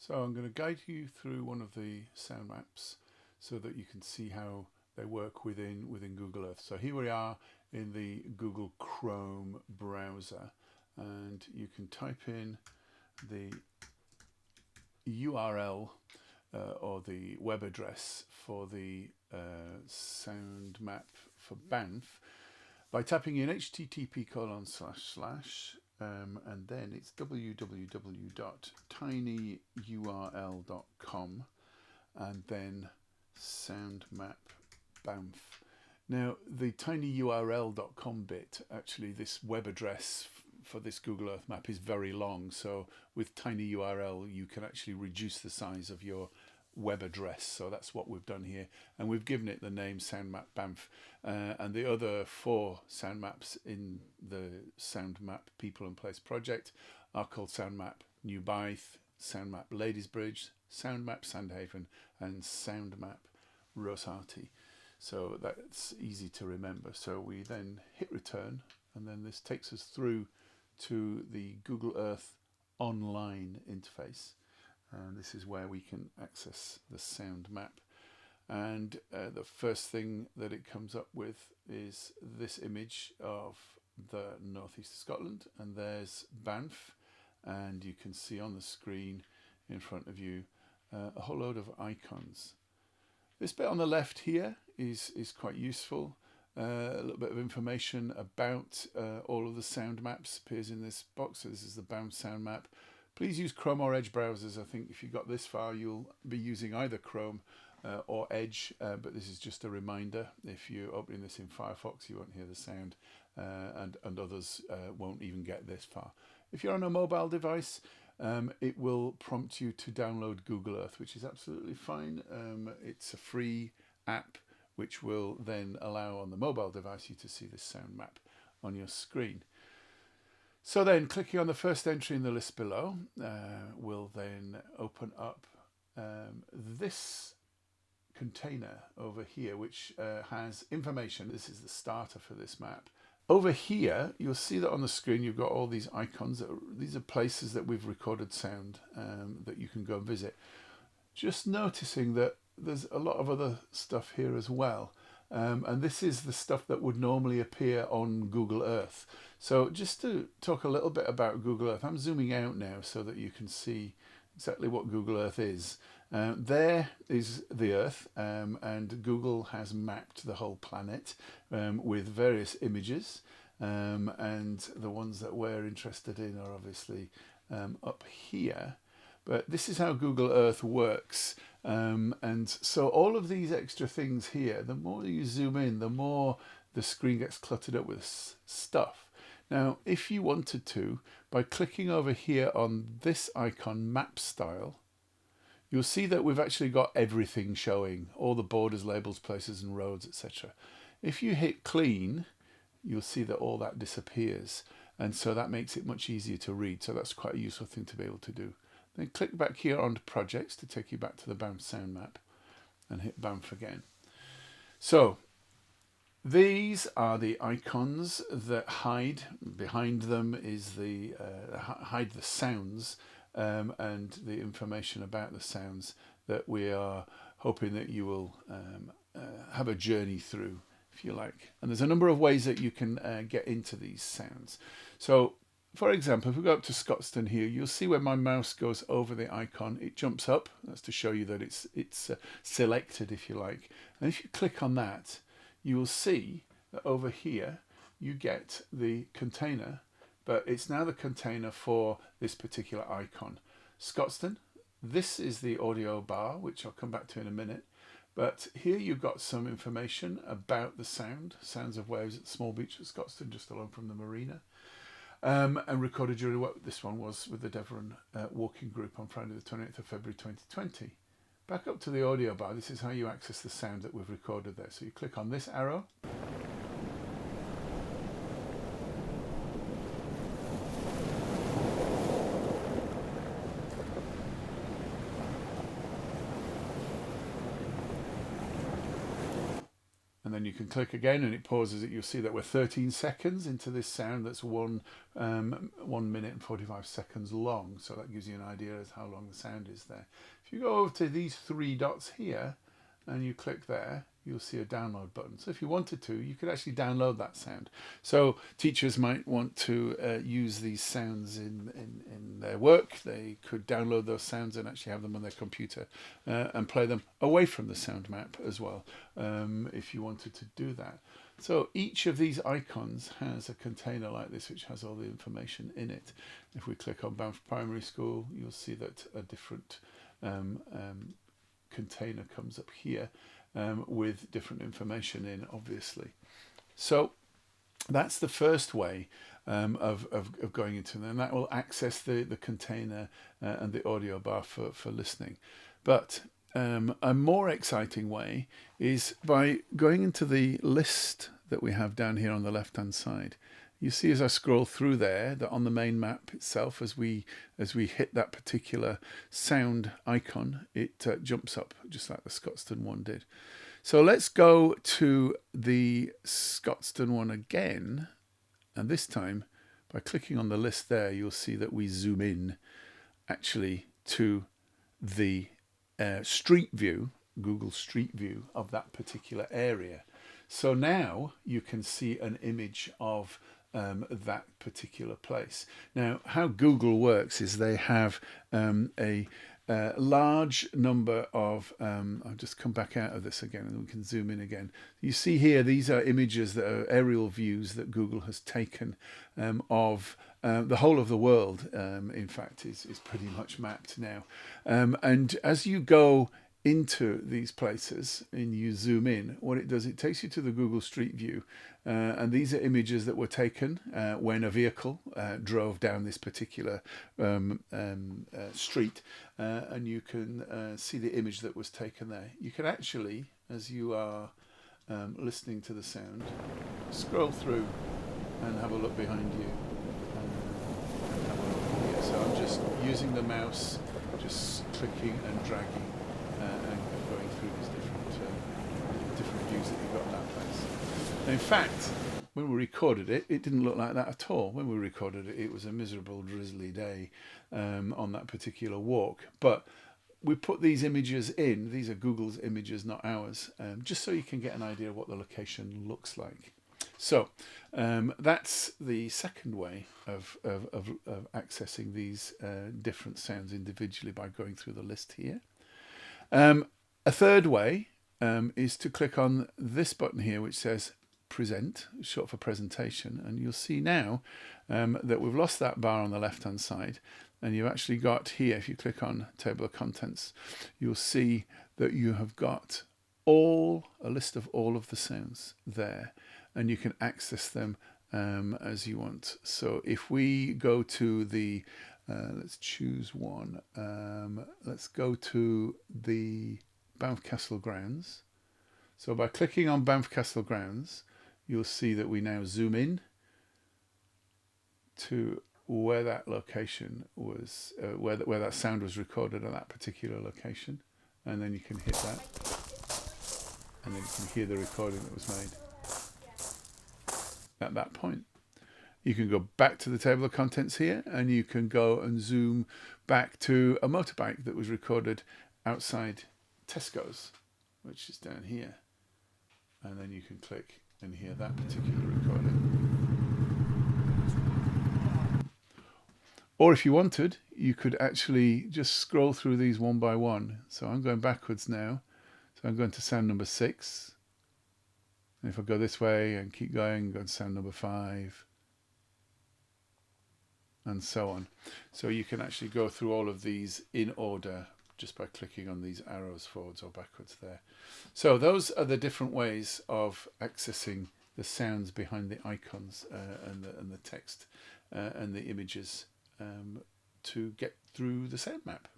So I'm going to guide you through one of the sound maps so that you can see how they work within Google Earth. So here we are in the Google Chrome browser, and you can type in the URL or the web address for the sound map for Banff by tapping in http:// and then it's www.tinyurl.com and then Soundmap Banff. Now the tinyurl.com bit, actually this web address for this Google Earth map is very long, so with tinyurl you can actually reduce the size of your web address. So that's what we've done here, and we've given it the name Soundmap Banff, and the other 4 sound maps in the Soundmap People and Place project are called Soundmap New Baith, Soundmap Ladysbridge, Soundmap Sandhaven and Soundmap Rosarty. So that's easy to remember. So we then hit return, and then this takes us through to the Google Earth Online interface. And this is where we can access the sound map. And the first thing that it comes up with is this image of the northeast of Scotland, and there's Banff, and you can see on the screen in front of you a whole load of icons. This bit on the left here is quite useful. A little bit of information about all of the sound maps appears in this box. So this is the Banff Sound Map. Please use Chrome or Edge browsers. I think if you got this far, you'll be using either Chrome or Edge, but this is just a reminder. If you're opening this in Firefox, you won't hear the sound, and others won't even get this far. If you're on a mobile device, it will prompt you to download Google Earth, which is absolutely fine. It's a free app which will then allow on the mobile device you to see this sound map on your screen. So then clicking on the first entry in the list below will then open up this container over here, which has information. This is the starter for this map. Over here, you'll see that on the screen you've got all these icons. These are places that we've recorded sound that you can go and visit. Just noticing that there's a lot of other stuff here as well. And this is the stuff that would normally appear on Google Earth. So just to talk a little bit about Google Earth, I'm zooming out now so that you can see exactly what Google Earth is. There is the Earth, and Google has mapped the whole planet with various images, and the ones that we're interested in are obviously up here. But this is how Google Earth works. And so all of these extra things here, the more you zoom in, the more the screen gets cluttered up with stuff. Now, if you wanted to, by clicking over here on this icon, Map Style, you'll see that we've actually got everything showing, all the borders, labels, places and roads, etc. If you hit Clean, you'll see that all that disappears. And so that makes it much easier to read. So that's quite a useful thing to be able to do. Then click back here onto Projects to take you back to the Banff Sound Map and hit Banff again. So these are the icons that hide. Behind them is the hide the sounds and the information about the sounds that we are hoping that you will have a journey through, if you like. And there's a number of ways that you can get into these sounds. So for example, if we go up to Scotstoun here, you'll see when my mouse goes over the icon, it jumps up. That's to show you that it's selected, if you like. And if you click on that, you will see that over here, you get the container, but it's now the container for this particular icon. Scotstoun, this is the audio bar, which I'll come back to in a minute. But here you've got some information about the sounds of waves at the small beach at Scotstoun, just along from the marina. And recorded during what this one was with the Devon walking group on Friday the 28th of February 2020. Back up to the audio bar, this is how you access the sound that we've recorded there. So you click on this arrow. and then you can click again and it pauses it. You'll see that we're 13 seconds into this sound that's 1 minute and 45 seconds long. So that gives you an idea of how long the sound is there. If you go over to these 3 dots here and you click there, you'll see a download button. So if you wanted to, you could actually download that sound. So teachers might want to use these sounds in their work. They could download those sounds and actually have them on their computer and play them away from the sound map as well, if you wanted to do that. So each of these icons has a container like this, which has all the information in it. If we click on Banff Primary School, you'll see that a different container comes up here with different information in, obviously. So that's the first way of going into them, and that will access the container and the audio bar for listening. But a more exciting way is by going into the list that we have down here on the left hand side. You see as I scroll through there that on the main map itself, as we hit that particular sound icon, it jumps up just like the Scotstoun one did. So let's go to the Scotstoun one again, and this time by clicking on the list there, you'll see that we zoom in actually to the street view, Google Street View of that particular area. So now you can see an image of that particular place. Now, how Google works is they have a large number of, I'll just come back out of this again and we can zoom in again. You see here, these are images that are aerial views that Google has taken of the whole of the world. In fact, is pretty much mapped now. And as you go into these places and you zoom in, what it does, it takes you to the Google Street View, and these are images that were taken when a vehicle drove down this particular street, and you can see the image that was taken there. You can actually, as you are listening to the sound, scroll through and have a look behind you and have a look here. So I'm just using the mouse, just clicking and dragging and going through these different views that you've got in that place. Now, in fact, when we recorded it, it didn't look like that at all. When we recorded it, it was a miserable, drizzly day on that particular walk. But we put these images in. These are Google's images, not ours, just so you can get an idea of what the location looks like. So that's the second way of accessing these different sounds individually, by going through the list here. A third way is to click on this button here, which says present, short for presentation, and you'll see now that we've lost that bar on the left hand side, and you've actually got here, if you click on table of contents, you'll see that you have got a list of all of the sounds there, and you can access them as you want. So if we go to the let's choose one. Let's go to the Banff Castle Grounds. So by clicking on Banff Castle Grounds, you'll see that we now zoom in to where that location was, where that sound was recorded at that particular location, and then you can hit that, and then you can hear the recording that was made at that point. You can go back to the table of contents here, and you can go and zoom back to a motorbike that was recorded outside Tesco's, which is down here. And then you can click and hear that particular recording. Or if you wanted, you could actually just scroll through these one by one. So I'm going backwards now. So I'm going to sound number 6. And if I go this way and keep going, go to sound number 5. And so on. So you can actually go through all of these in order just by clicking on these arrows forwards or backwards there. So those are the different ways of accessing the sounds behind the icons and the text and the images to get through the sound map.